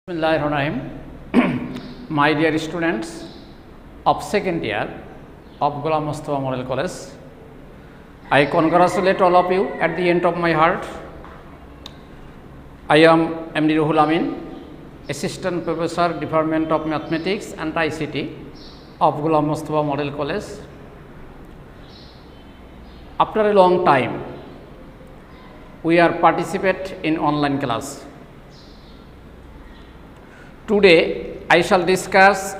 Bismillahirrahmanirrahim. My dear students of second year of Ghulam Mustafa Model College, I congratulate all of you at the end of my heart. I am MD Ruhul Amin, Assistant Professor, Department of Mathematics and ICT of Ghulam Mustafa Model College. After a long time, we are participate in online class. Today I shall discuss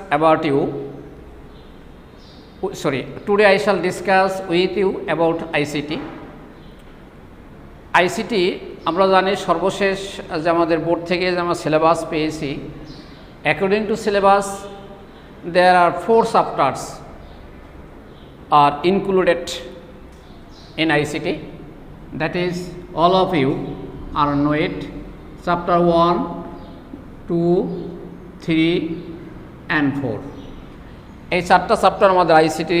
with you about ICT. ICT আমরা জানি সর্বশেষ যে আমাদের board থেকে যে আমরা syllabus পেয়েছি, according to syllabus there are 4 chapters are included in ICT, that is all of you are know it. Chapter 1, 2, 3 and 4 এই 4টা চ্যাপ্টার আমাদের আইসিটি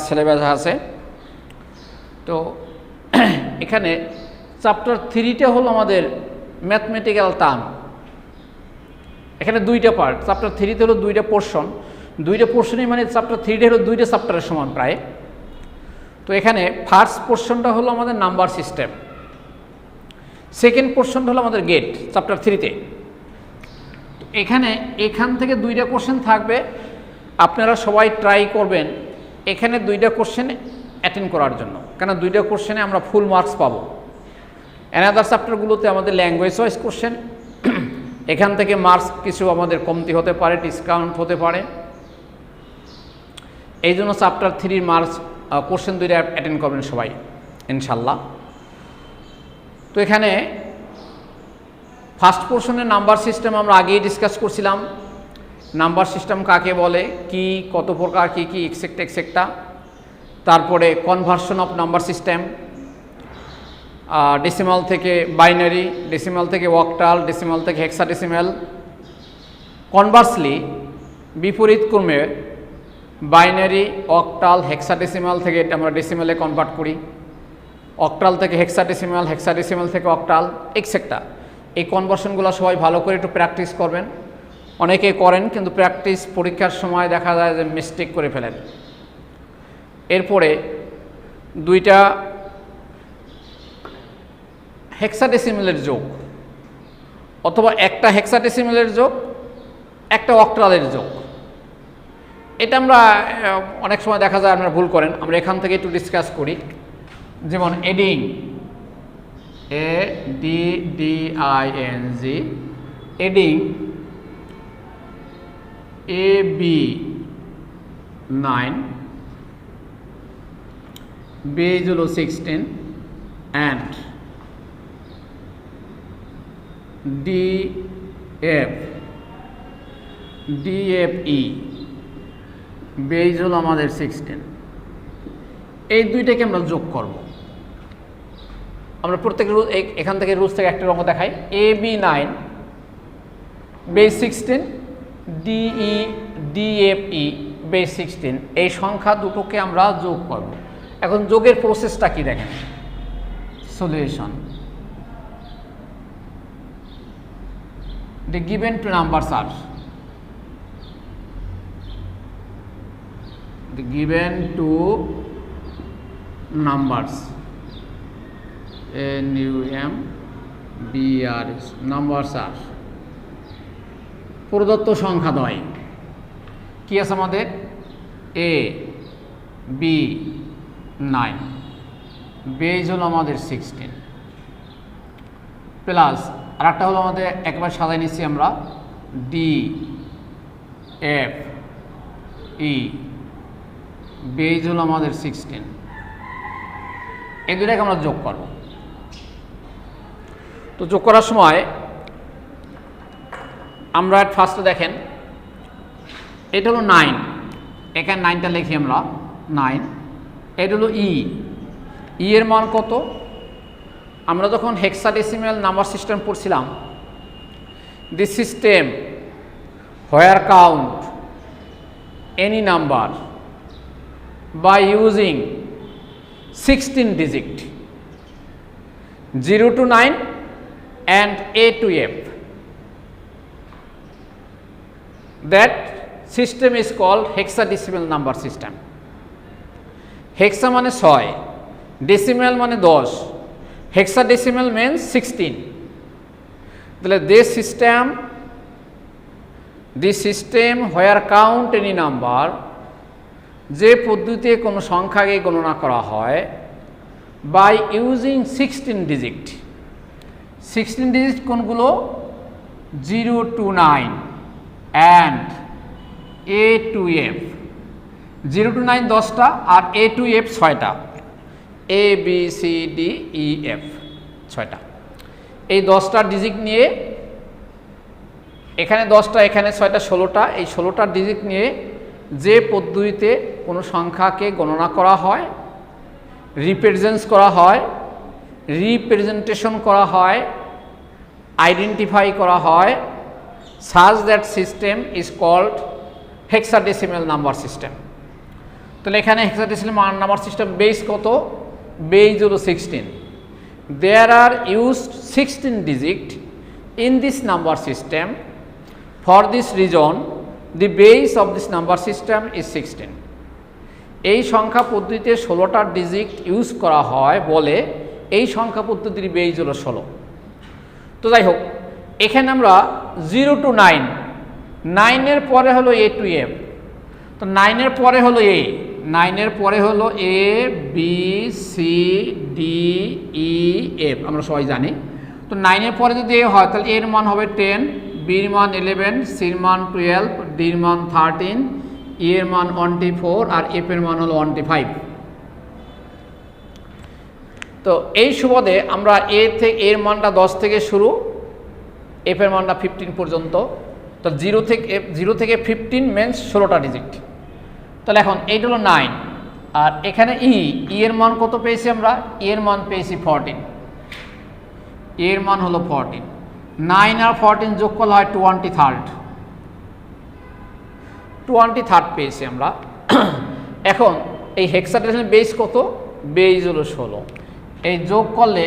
সিলেবাস আছে। তো এখানে চ্যাপ্টার 3টা হলো আমাদের ম্যাথমেটিক্যাল টার্ম। এখানে 2টা পার্ট, চ্যাপ্টার 3তে হলো 2টা পোর্শন, 2টা পোর্শনই মানে চ্যাপ্টার 3টা হলো 2টা চ্যাপ্টারের সমান প্রায়। তো এখানে ফার্স্ট পোর্শনটা হলো আমাদের নাম্বার সিস্টেম, সেকেন্ড পোর্শনটা হলো আমাদের গেট চ্যাপ্টার 3তে। এখান থেকে 2টা কোশ্চেন থাকবে, আপনারা সবাই ট্রাই করবেন এখানে 2টা কোশ্চেন অ্যাটেন্ড করার জন্য, কেন 2টা কোশ্চেনে আমরা ফুল মার্কস পাবো। অ্যানাদার চ্যাপ্টারগুলোতে আমাদের ল্যাঙ্গুয়েজ ওয়াইজ কোশ্চেন, এখান থেকে মার্কস কিছু আমাদের কমতি হতে পারে, ডিসকাউন্ট হতে পারে। এই জন্য চ্যাপ্টার 3 মার্কস কোশ্চেন 2টা অ্যাটেন্ড করবেন সবাই ইনশাল্লাহ। তো এখানে ফার্স্ট পোর্শনের নাম্বার সিস্টেম আমরা আগেই ডিসকাস করছিলাম। নাম্বার সিস্টেম কাকে বলে, কি কত প্রকার, কি কি এক্সেক্টা। তারপরে conversion of number system, decimal থেকে বাইনারি, ডেসিমাল থেকে অক্টাল, ডেসিমাল থেকে হেক্সাডেসিমাল। কনভার্সলি বিপরীত ক্রমে বাইনারি, অক্টাল, হেক্সাডেসিমাল থেকে আমরা ডেসিমালে কনভার্ট করি, অক্টাল থেকে হেক্সাডেসিমাল, হেক্সাডেসিমাল থেকে অক্টাল এক্সেক্টা। এই কনভার্সনগুলো সবাই ভালো করে একটু প্র্যাকটিস করবেন। অনেকে করেন কিন্তু প্র্যাকটিস পরীক্ষার সময় দেখা যায় যে মিস্টেক করে ফেলেন। এরপরে 2টা হেক্সাডেসিমালের যোগ, অথবা একটা হেক্সাডেসিমালের যোগ, একটা অক্টালের যোগ। এটা আমরা অনেক সময় দেখা যায় আপনারা ভুল করেন, আমরা এখান থেকে একটু ডিসকাস করি। যেমন adding, ADDING, adding AB9, base হলো 16 and DFE, base হলো আমাদের 16। এই 2টাকে আমরা যোগ করব। আমরা প্রত্যেক রুল এখান থেকে রুলস থেকে একটা অঙ্ক দেখাই। AB9 বেস 16, DFE বেস 16, এই সংখ্যা দুটোকে আমরা যোগ করব। এখন যোগের প্রসেসটা কি দেখেন, solution. The given two numbers are, the given two numbers NUMBRS numbers are, প্রদত্ত সংখ্যা দ্বয় কি আছে আমাদের, AB9, বেজ হলো আমাদের 16, প্লাস আর একটা হলো আমাদের একবার সাজাই নিচ্ছি আমরা DFE, বেজ হলো আমাদের 16। এই 2টাকে আমরা যোগ করব। তো যোগ করার সময় আমরা ফার্স্টে দেখেন এটা হলো 9, এখানে 9টা লিখি আমরা 9। এটা হলো E এর মান কত, আমরা যখন হেক্সাডেসিমাল নাম্বার সিস্টেম পড়ছিলাম, this system where count any number by using 16 digit 0 to 9 and A to F. That system is called hexadecimal number system. Hexa মানে 6, ডেসিমাল মানে 10, হেক্সাডেসিমাল মিন্স 16। তাহলে this system where count any number, যে পদ্ধতিতে কোনো সংখ্যাকে গণনা করা হয় বাই ইউজিং 16 ডিজিট। 16 ডিজিট কোনগুলো? 0 to 9 and A to F। 0 to 9 10টা আর A to F 6টা, A B C D E F 6টা। এই 10টা ডিজিট নিয়ে, এখানে 10টা এখানে 6টা 16টা, এই 16টা ডিজিট নিয়ে যে পদ্ধতিতে কোনো সংখ্যাকে গণনা করা হয়, রিপ্রেজেন্টেশন করা হয়, আইডেন্টিফাই করা হয়, such that system is called hexadecimal number system। তাহলে এখানে হেক্সাডেসিমাল নাম্বার সিস্টেম বেস কত? বেস হলো 16। There are used 16 digit in this number system. For this reason, the base of this number system is 16। এই সংখ্যা পদ্ধতিতে 16টা digit use করা হয় বলে এই সংখ্যা পদ্ধতির বেস হলো 16। তো যাই হোক, এখানে আমরা 0 to 9, 9 এর পরে হলো A to F। তো 9 এর পরে হলো A, 9 এর পরে হলো A B C D E F, আমরা সবাই জানি। তো 9 এর পরে যদি A হয় তাহলে এর মান হবে 10, B এর মান 11, C এর মান 12, D এর মান 13, E এর মান 24 আর F এর মান হলো 25। তো এই সুবাদে আমরা এর মানটা 10 থেকে শুরু, F এর মানটা 15 পর্যন্ত। তো 0 থেকে 15 মেন্স 16টা ডিজিট। তাহলে এখন এইটা হলো 9, আর এখানে E এর মান কত পেয়েছি আমরা? E এর মান পেয়েছি 14, এর মান হলো 14। 9 আর 14 যোগ করলে হয় 23rd পেয়েছি আমরা। এখন এই হেক্সাডেসিমাল বেস কত? বেস হলো 16। এই যোগ করলে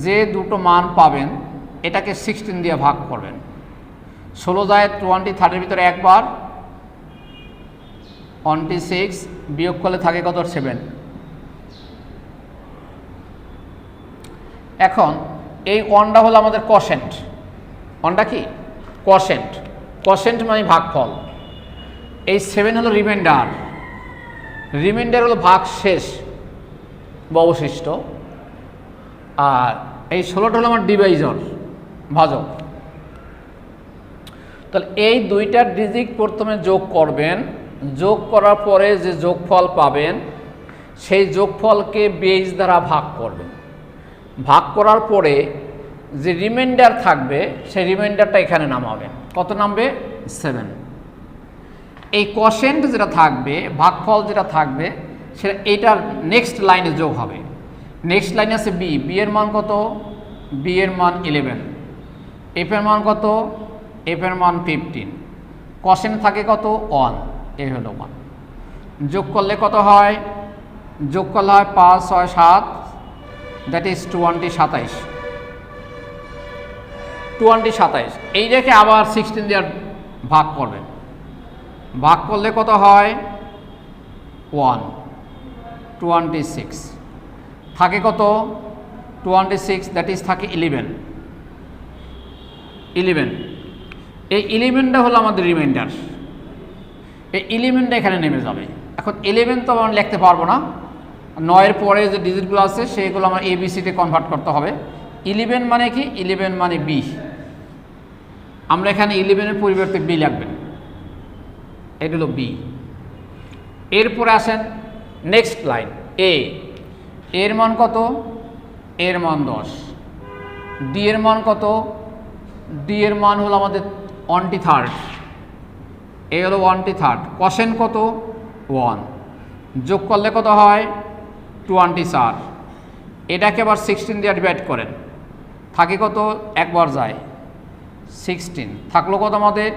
যে দুটো মান পাবেন এটাকে 16 দিয়ে ভাগ করবেন। 16 যায় 23rd ভিতরে একবার, 26 বিয়োগ করলে থাকে কত? 7। এখন এই 1টা হলো আমাদের কোশেন্ট। 1টা কি? কোশেন্ট। কোশেন্ট মানে ভাগফল। এই 7 হলো রিমাইন্ডার হলো ভাগ শেষ বা অবশিষ্ট। আর এই 16টা হলো আমার ডিভাইজর, ভাজক। তাহলে এই দুইটা ডিজিট প্রথমে যোগ করবেন, যোগ করার পরে যে যোগফল পাবেন সেই যোগফলকে বেস দ্বারা ভাগ করবেন। ভাগ করার পরে যে রিমাইন্ডার থাকবে সেই রিমাইন্ডারটা এখানে নামাবেন। কত নামবে? 7। এই কোশেন্ট যেটা থাকবে, ভাগফল যেটা থাকবে, সেটা এইটার নেক্সট লাইনে যোগ হবে। নেক্সট লাইনে আছে বি এর মান কত? বি এর মান 11। এফ এর মান কত? এফ এর মান 15। কোশেন্ট থাকে কত? 1, এই হলো 1। যোগ করলে কত হয়? যোগ করলে হয় 5 6 7, দ্যাট ইজ 27। এই রেখে আবার 16 দিয়ে ভাগ করবেন। ভাগ করলে কত হয়? 1, 26। থাকে কত? 26, দ্যাট ইজ থাকে 11। এই 11টা হলো আমাদের রিমাইন্ডার। এই 11টা এখানে নেমে যাবে। এখন 11 তো আমরা লিখতে পারবো না, 9 পরে যে ডিজিটগুলো আছে সেইগুলো আমার ABCতে কনভার্ট করতে হবে। 11 মানে কি? 11 মানে বি। আমরা এখানে 11-এর পরিবর্তে বি লিখবেন। এটা হলো বি। এরপরে আসেন নেক্সট লাইন এর মান কত? এর মান 10। ডি এর মান কত? ডি এর মান হলো আমাদের 23rd, এ হলো 23rd। কোশেন্ট কত? 1। যোগ করলে কত হয়? 24। এটাকে আবার 16 দিয়ে ডিভাইড করেন, থাকে কত? একবার যায় 16, থাকলো কত আমাদের?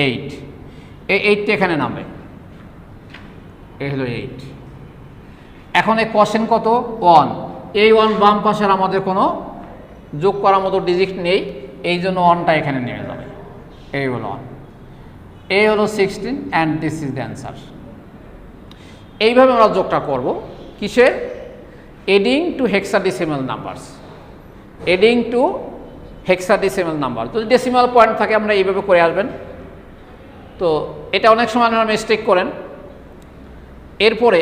8। এই 8টা এখানে নামবে, এই হলো 8। এখন এই কোশেন্ট কত? 1। এই 1 বাম পাশের আমাদের কোনো যোগ করার মতো ডিজিট নেই, এই জন্য 1টা এখানে নেমে যাবে, এই হলো 1। এ হলো 16 and this is the answer. এইভাবে আমরা যোগটা করব কিসের? Adding two hexadecimal numbers, adding two hexadecimal number. যদি ডেসিমাল পয়েন্ট থাকে আমরা এইভাবে করে আসবেন। তো এটা অনেক সময় আপনারা মিস্টেক করেন। এরপরে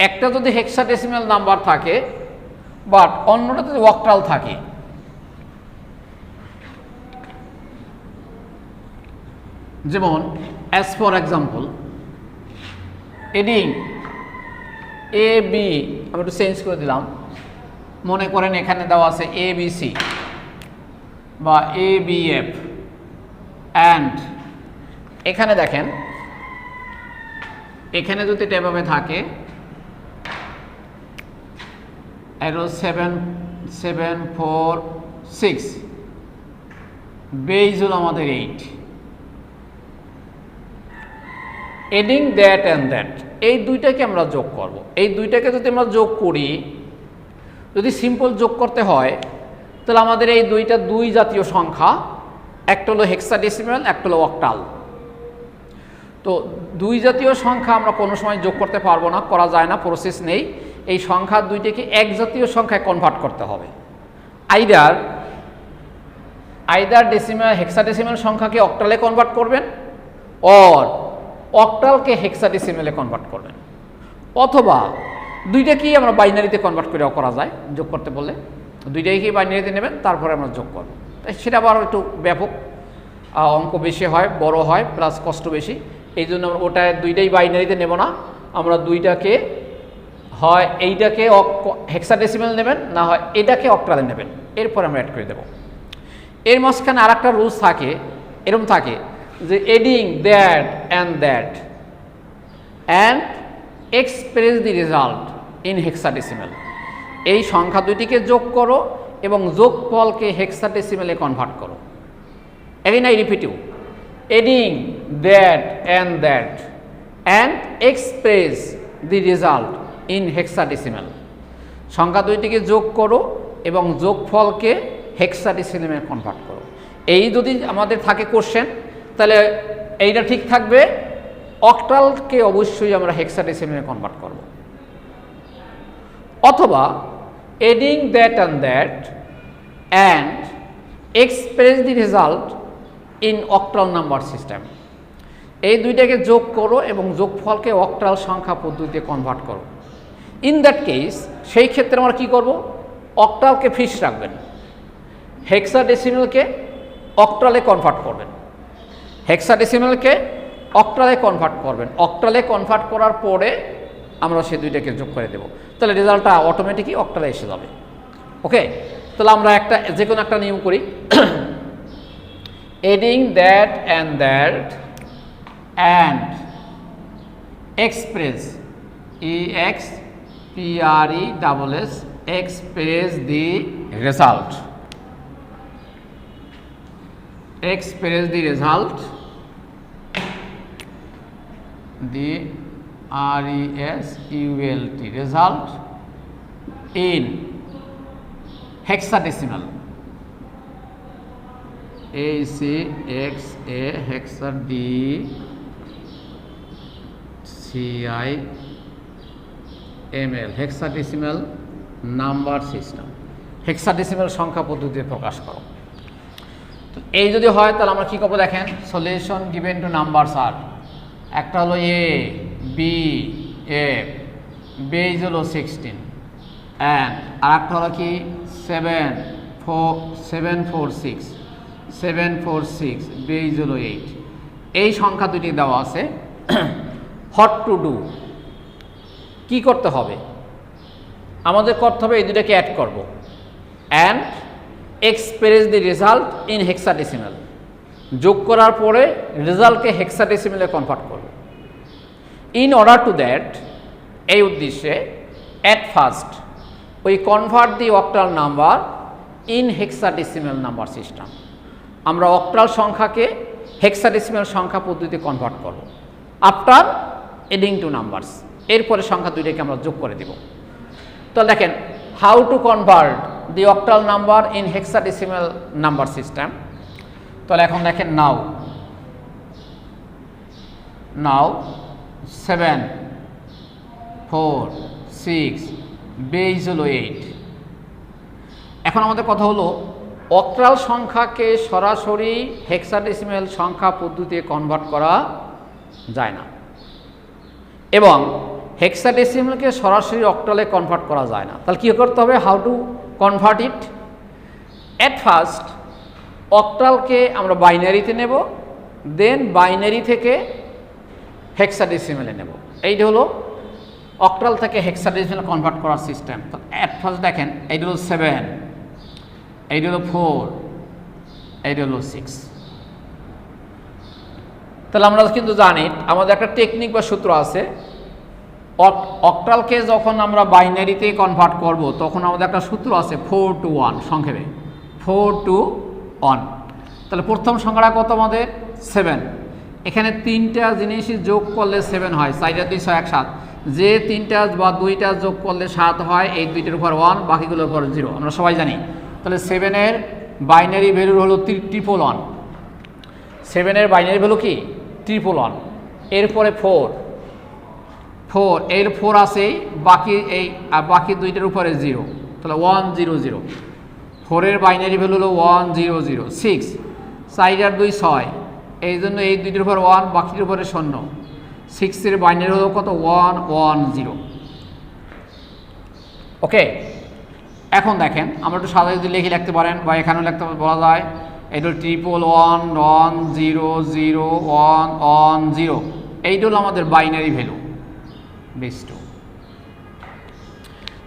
একটা যদি হেক্সাডেসিমাল নাম্বার থাকে বাট অন্যটা যদি অক্টাল থাকে, যেমন as for example adding A B, আমি একটু চেঞ্জ করে দিলাম, মনে করেন এখানে দেওয়া আছে এ বি সি বা এ বি এফ, অ্যান্ড এখানে দেখেন এখানে যদি এটা এভাবে থাকে এরো 7 7 4 6, বেজ হলো আমাদের 8, এডিং দ্যাট অ্যান্ড দ্যাট, এই দুইটাকে আমরা যোগ করব। এই দুইটাকে যদি আমরা যোগ করি, যদি সিম্পল যোগ করতে হয় তাহলে আমাদের এই দুইটা দুই জাতীয় সংখ্যা, একটা হলো হেক্সাডেসিমাল, একটা হলো অক্টাল। তো দুই জাতীয় সংখ্যা আমরা কোনো সময় যোগ করতে পারবো না, করা যায় না, প্রসেস নেই। এই সংখ্যা দুইটাকে এক জাতীয় সংখ্যায় কনভার্ট করতে হবে। আইদার ডেসিমাল হেক্সাডেসিমাল সংখ্যাকে অক্টালে কনভার্ট করবেন, অর অক্টালকে হেক্সাডেসিমালে কনভার্ট করবেন, অথবা দুইটাকেই আমরা বাইনারিতে কনভার্ট করেও করা যায়। যোগ করতে বললে দুইটাকেই বাইনারিতে নেবেন, তারপরে আমরা যোগ করব। তাই সেটা আবার একটু ব্যাপক, অঙ্ক বেশি হয়, বড় হয়, প্লাস কষ্ট বেশি। এই জন্য আমরা ওটা দুইটাই বাইনারিতে নেব না, আমরা দুইটাকে হয় এইটাকে হেক্সাডেসিমাল নেবেন, না হয় এটাকে অক্টালে নেবেন, এরপর আমরা অ্যাড করে দেব। এর মাঝখানে আর একটা রুলস থাকে, এরকম থাকে যে adding that and express the result in hexadecimal. এই সংখ্যা দুইটিকে যোগ করো এবং যোগফলকে হেক্সাডেসিমালে কনভার্ট করো। Again I repeat you, adding that and express the result in hexadecimal. সংখ্যা দুইটিকে যোগ করো এবং যোগফলকে হেক্সাডেসিমালে কনভার্ট করো। এই যদি আমাদের থাকে কোশ্চেন, তাহলে এইটা ঠিক থাকবে, অক্টালকে অবশ্যই আমরা হেক্সাডেসিমালে কনভার্ট করব। অথবা adding that and express the result in octal number system. এই দুইটাকে যোগ করো এবং যোগফলকে অক্টাল সংখ্যা পদ্ধতিতে কনভার্ট করো। ইন দ্যাট কেস, সেই ক্ষেত্রে আমরা কী করব? অক্টালকে ফিক্স রাখবেন, হেক্সাডেসিমালকে অক্টালে কনভার্ট করবেন, হেক্সাডেসিমালকে অক্টালে কনভার্ট করবেন। অক্টালে কনভার্ট করার পরে আমরা সে দুইটাকে যোগ করে দেব, তাহলে রেজাল্টটা অটোমেটিকই অক্টালে এসে যাবে। ওকে, তাহলে আমরা যে কোনো একটা নিয়ম করি। Adding that and express EXPRESS express the result, express the result, the result in hexadecimal, hexadecimal hexadecimal number system, hexadecimal সংখ্যা পদ্ধতিতে প্রকাশ করো। তো এই যদি হয় তাহলে আমরা কী করবো দেখেন, সলিউশন গিভেন টু নাম্বারস আর, একটা হলো এ বি এফ, বেজ হলো 16 অ্যান্ড আর একটা হলো কি 746, বেজ হলো 8। এই সংখ্যা দুটি দেওয়া আছে। হোয়াট টু ডু, কি করতে হবে? আমাদের করতে হবে এই দুটাকে অ্যাড করব, and express the result in hexadecimal, যোগ করার পরে রেজাল্টকে হেক্সাডেসিমালে কনভার্ট করব। ইন অর্ডার টু দ্যাট, এই উদ্দেশ্যে at first we convert the octal number in hexadecimal number system. আমরা অক্টাল সংখ্যাকে হেক্সাডেসিমাল সংখ্যা পদ্ধতিতে কনভার্ট করব আফটার এডিং টু নাম্বারস। এরপরে সংখ্যা দুইটাকে আমরা যোগ করে দেব। তো দেখেন, how to convert the octal number in hexadecimal number system. তাহলে এখন দেখেন, নাও নাও 7 4 6 বেস হলো 8। এখন আমাদের কথা হলো অক্টাল সংখ্যাকে সরাসরি হেক্সাডেসিমাল সংখ্যা পদ্ধতিতে কনভার্ট করা যায় না এবং হেক্সাডেসিমালকে সরাসরি অক্টালে কনভার্ট করা যায় না। তাহলে কী করতে হবে? How to convert it? At first অক্টালকে আমরা বাইনারিতে নেব, দেন বাইনারি থেকে হেক্সাডেসিমালে নেব। এইটা হলো অক্টাল থেকে হেক্সাডেসিমাল কনভার্ট করার সিস্টেম। তো অ্যাট ফার্স্ট দেখেন এইটা হলো 7, এইটা হলো 4, এইটা হলো 6। তাহলে আমরা কিন্তু জানি আমাদের একটা টেকনিক বা সূত্র আছে। অক্টালকে যখন আমরা বাইনারিতে কনভার্ট করব তখন আমাদের একটা সূত্র আছে 4 to 1, সংক্ষেপে 4 to 1। তাহলে প্রথম সংখ্যাটা কত আমাদের? 7। এখানে তিনটা জিনিসই যোগ করলে 7 হয়, 4 আর 2 6 1 7। যে তিনটা বা দুইটা যোগ করলে 7 হয়, এই দুইটার উপর 1, বাকিগুলোর উপর 0, আমরা সবাই জানি। তাহলে 7-এর বাইনারি ভ্যালু হলো 111। 7-এর বাইনারি ভ্যালু কি? 111। এরপরে 4 এর 4 আছে, বাকি দুইটার উপরে 0, তাহলে 100। 4-এর বাইনারি ভ্যালু হলো 100। 6 4 আর 2 6, এই জন্য এই দুইটার উপর 1, বাকির উপরে 0। 6-এর বাইনারি হলো কত? 110। ওকে, এখন দেখেন আমরা একটু সাদা যদি লিখে লিখতে পারেন বা এখানেও লিখতে বলা যায়, এটা হলো 111100110। এইটা হলো আমাদের বাইনারি ভ্যালু বেস 2।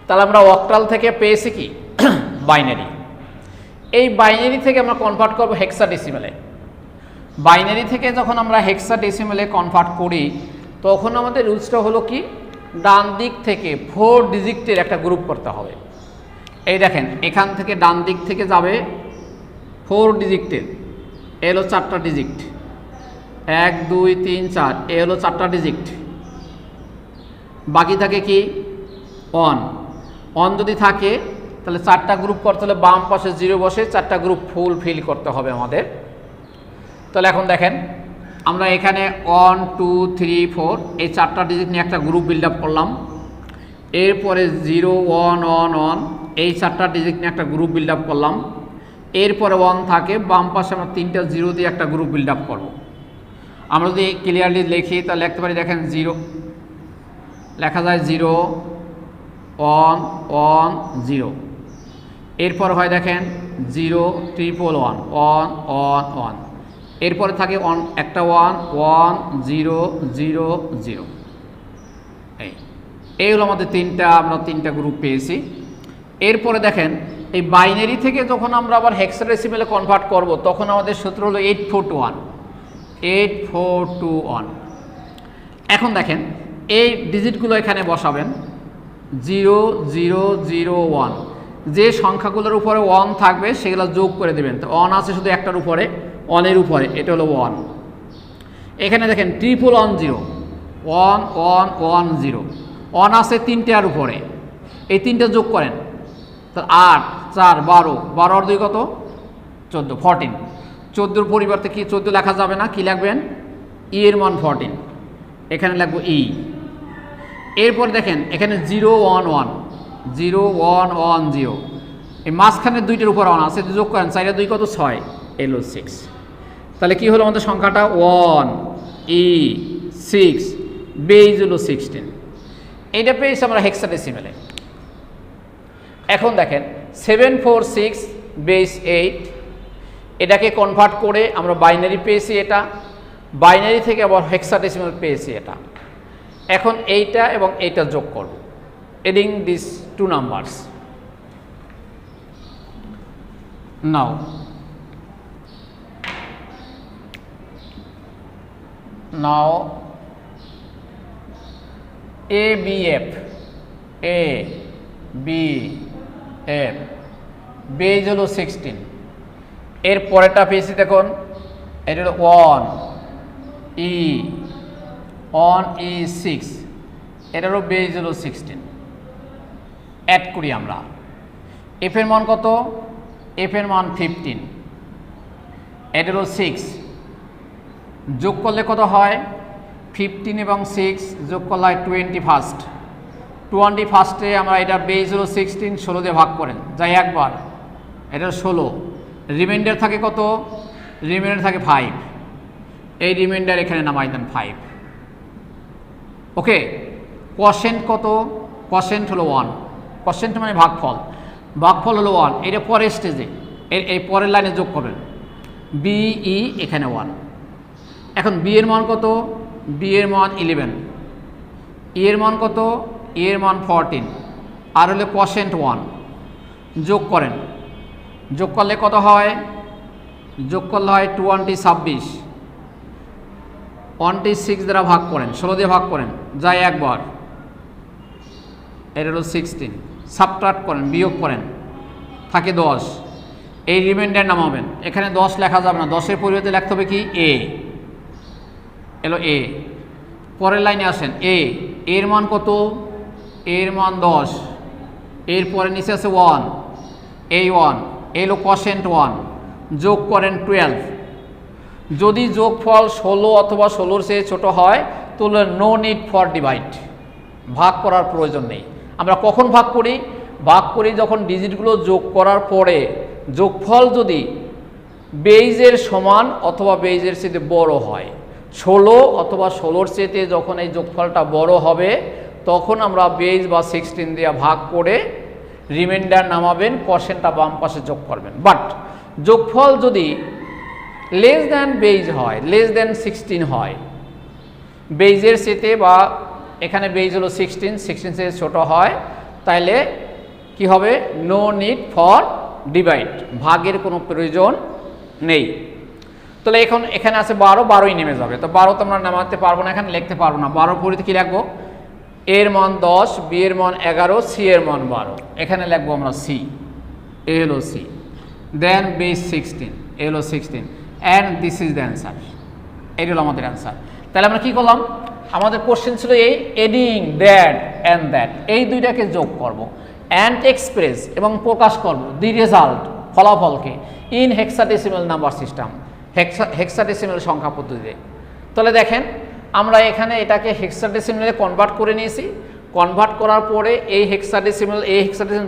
তাহলে আমরা অক্টাল থেকে পেয়েছি কি? বাইনারি। এই বাইনারি থেকে আমরা কনভার্ট করব হেক্সাডেসিমালে। বাইনারি থেকে যখন আমরা হেক্সাডেসিমালে কনভার্ট করি তখন আমাদের রুলসটা হলো কি? ডান দিক থেকে 4 ডিজিটের একটা গ্রুপ করতে হবে। এই দেখেন এখান থেকে ডান দিক থেকে যাবে 4 ডিজিটের, এ হলো 4টা ডিজিট, 1 2 3 4, এ হলো 4টা ডিজিট। বাকি থাকে কি? 1 যদি থাকে তাহলে 4টা গ্রুপ করতে হলে বাম পাশে 0 বসে 4টা গ্রুপ ফুলফিল করতে হবে আমাদের। তাহলে এখন দেখেন আমরা এখানে 1 2 3 4 এই 4টা ডিজিট নিয়ে একটা গ্রুপ বিল্ড আপ করলাম। এরপরে 0 1 1 1 এই 4টা ডিজিট নিয়ে একটা গ্রুপ বিল্ড আপ করলাম। এরপরে 1 থাকে, বাম পাশে আমরা 3টা 0 দিয়ে একটা গ্রুপ বিল্ড আপ করব। আমরা যদি ক্লিয়ারলি লিখি তাহলে লিখতে পারি, দেখেন 0 লেখা যায় 0 1 1 0। এরপর হয় দেখেন 0 111 1 1 1। এরপরে থাকে একটা 1 1 0 0 0। এই হলো আমাদের আমরা তিনটা গ্রুপ পেয়েছি। এরপরে দেখেন এই বাইনারি থেকে যখন আমরা আবার হেক্সাডেসিমালে কনভার্ট করব তখন আমাদের সূত্র হলো 8421 8421। এখন দেখেন এই ডিজিটগুলো এখানে বসাবেন 0 0 0 1। যে সংখ্যাগুলোর উপরে 1 থাকবে সেগুলো যোগ করে দেবেন। তো 1 আছে শুধু একটার উপরে, 1-এর উপরে, এটা হলো 1। এখানে দেখেন 1110 1 1 1 0। 1 আছে 3টার উপরে, এই 3টা যোগ করেন, তাহলে 8 4 12, 12 আর 2 কত? 14 14। 14-র পরিবর্তে কি 14 লেখা যাবে না, কি লিখবেন? ই এর মান 14, এখানে লিখবো ই। এরপর দেখেন এখানে 0 1 1 0 1 1 0, এই মাঝখানে 2টার উপর 1 আছে, যোগ করেন, 4 আর 2 কত? 6, এলো 6। তাহলে কি হলো আমাদের সংখ্যাটা? 1 ই 6 বেস হলো 16। এইটা পেয়েছি আমরা হেক্সাডেসিমালে। এখন দেখেন 746 বেস 8, এটাকে কনভার্ট করে আমরা বাইনারি পেয়েছি, এটা বাইনারি থেকে আবার হেক্সাডেসিমাল পেয়েছি এটা। এখন এইটা এবং এইটা যোগ করব, adding this 2 numbers. Now ABF base হলো 16। এর পরেরটা পেয়েছি দেখুন, এটা হলো 1E6, এটারও বেজ হলো 16। অ্যাড করি আমরা, এফ এর মান কত? এফ এর মান 15, এটা হলো 6, যোগ করলে কত হয়? 15 এবং 6 যোগ করলে হয় 21। 21-এ আমরা এটা বেজ হলো 16, 16 দিয়ে ভাগ করেন যাই একবার, এটা 16। রিমাইন্ডার থাকে কত? রিমাইন্ডার থাকে 5। এই রিমাইন্ডার এখানে নামাই দেন 5। ওকে, কোশেন্ট কত? কোশেন্ট হলো 1। কোশেন্ট মানে ভাগফল, ভাগফল হলো 1। এটা পরের স্টেজে, এই পরের লাইনে যোগ করবেন। বিই এখানে 1। এখন বি এর মান কত? বি এর মান 11। ই এর মান কত? ই এর মান 14। আর হলো কোশেন্ট 1। যোগ করেন, যোগ করলে কত হয়? যোগ করলে হয় 26। 26 দ্বারা ভাগ করেন, 16 দিয়ে ভাগ করেন যাই একবার, এটা হলো 16। সাবট্রাক্ট করেন, বিয়োগ করেন, থাকে 10। এই রিমাইন্ডার নামাবেন। এখানে 10 লেখা যাবে না, 10-এর পরিবর্তে লিখতে হবে কি? এ। এলো এ। পরের লাইনে আসেন, এর মান কত? এর মান 10। এর পরে নিচে আছে 1, এই 1 এলো কোশেন্ট 1। যোগ করেন 12। যদি যোগফল 16 অথবা 16-র চেয়ে ছোট হয় তাহলে নো নিড ফর ডিভাইড, ভাগ করার প্রয়োজন নেই। আমরা কখন ভাগ করি? ভাগ করি যখন ডিজিটগুলো যোগ করার পরে যোগফল যদি বেইজের সমান অথবা বেইজের চেয়ে বড় হয়। 16 অথবা 16-র চেয়ে যখন এই যোগফলটা বড় হবে তখন আমরা বেইজ বা 16 দিয়ে ভাগ করে রিমাইন্ডার নামাবেন, কোশেন্টটা বাম পাশে যোগ করবেন। বাট যোগফল যদি লেস দ্যান বেইজ হয়, লেস দ্যান 16 হয়, বেইজের চেয়ে বা এখানে বেইজ হলো 16, 16 চেয়ে ছোট হয়, তাইলে কি হবে? নো নিড ফর ডিভাইড, ভাগের কোনো প্রয়োজন নেই। তাহলে এখন এখানে আছে 12, 12ই নেমে যাবে। তো 12 তো আমরা নামাতে পারবো না, এখানে লিখতে পারবো না। 12 পরিতে কি লিখবো? এর মান 10, বি এর মান 11, সি এর মান 12। এখানে লিখবো আমরা সি, এ হলো সি। দেন বেস 16, এ হলো 16, and this is the answer. এই হলো আমাদের অ্যান্সার। তাহলে আমরা কি করলাম? আমাদের কোশ্চেন ছিল এই এডিং দ্যাট অ্যান্ড দ্যাট, এই দুইটাকে যোগ করব, অ্যান্ড এক্সপ্রেস এবং প্রকাশ করব দি রেজাল্ট, ফলাফলকে in hexadecimal number system, hexadecimal সংখ্যা পদ্ধতিতে। তাহলে দেখেন আমরা এখানে এটাকে হেক্সাডেসিমালে কনভার্ট করে নিয়েছি। কনভার্ট করার পরে এই হেক্সাডেসিমাল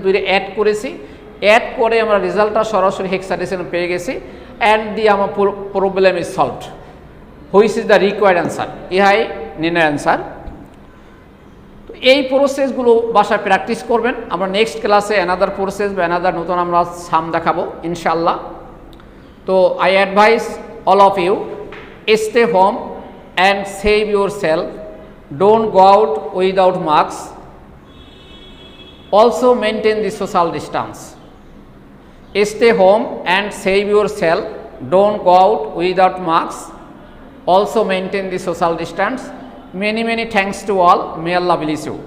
দুইটা অ্যাড করেছি, অ্যাড করে আমরা রেজাল্টটা সরাসরি হেক্সাডেসিমাল পেয়ে গেছি। অ্যান্ড দি আমার problem is solved, which is the required answer, ইহাই নির্ণয় অ্যান্সার। তো এই প্রসেসগুলো বাসায় প্র্যাকটিস করবেন। আমরা নেক্সট ক্লাসে অ্যানাদার প্রসেস বা অ্যানাদার নতুন আমরা সাম দেখাবো ইনশাল্লাহ। তো I advise all of you, stay home and save yourself, don't go out without masks, also maintain the social distance. Stay home and save yourself, don't go out without masks, also maintain the social distance. Many thanks to all, may Allah bless you.